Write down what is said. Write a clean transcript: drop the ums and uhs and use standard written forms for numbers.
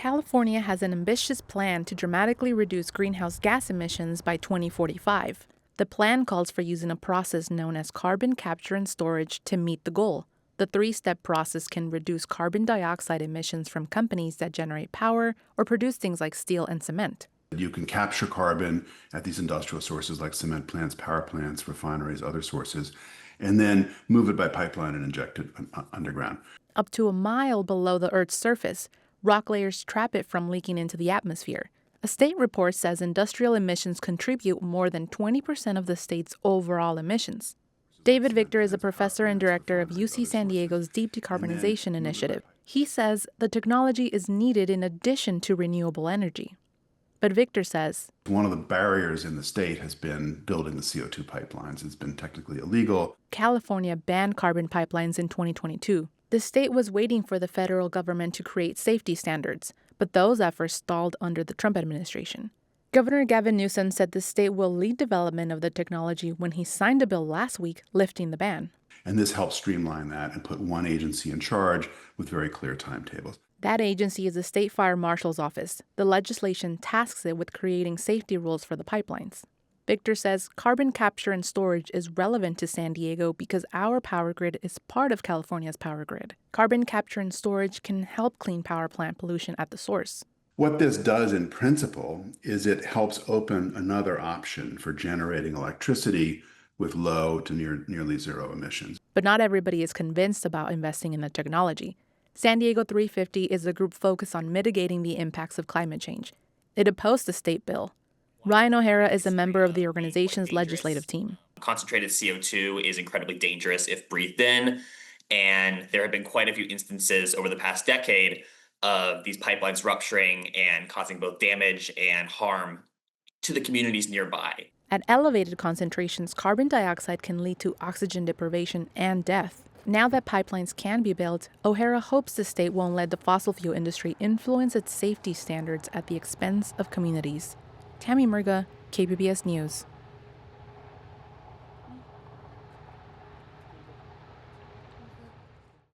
California has an ambitious plan to dramatically reduce greenhouse gas emissions by 2045. The plan calls for using a process known as carbon capture and storage to meet the goal. The three-step process can reduce carbon dioxide emissions from companies that generate power or produce things like steel and cement. You can capture carbon at these industrial sources like cement plants, power plants, refineries, other sources, and then move it by pipeline and inject it underground. Up to a mile below the Earth's surface, rock layers trap it from leaking into the atmosphere. A state report says industrial emissions contribute more than 20% of the state's overall emissions. David Victor is a professor and director of UC San Diego's Deep Decarbonization Initiative. He says the technology is needed in addition to renewable energy. But Victor says, one of the barriers in the state has been building the CO2 pipelines. It's been technically illegal. California banned carbon pipelines in 2022. The state was waiting for the federal government to create safety standards, but those efforts stalled under the Trump administration. Governor Gavin Newsom said the state will lead development of the technology when he signed a bill last week lifting the ban. And this helps streamline that and put one agency in charge with very clear timetables. That agency is the State Fire Marshal's Office. The legislation tasks it with creating safety rules for the pipelines. Victor says carbon capture and storage is relevant to San Diego because our power grid is part of California's power grid. Carbon capture and storage can help clean power plant pollution at the source. What this does in principle is it helps open another option for generating electricity with low to nearly zero emissions. But not everybody is convinced about investing in the technology. San Diego 350 is a group focused on mitigating the impacts of climate change. It opposed the state bill. Ryan O'Hara is a member of the organization's legislative team. Concentrated CO2 is incredibly dangerous if breathed in, and there have been quite a few instances over the past decade of these pipelines rupturing and causing both damage and harm to the communities nearby. At elevated concentrations, carbon dioxide can lead to oxygen deprivation and death. Now that pipelines can be built, O'Hara hopes the state won't let the fossil fuel industry influence its safety standards at the expense of communities. Tammy Murga, KPBS News.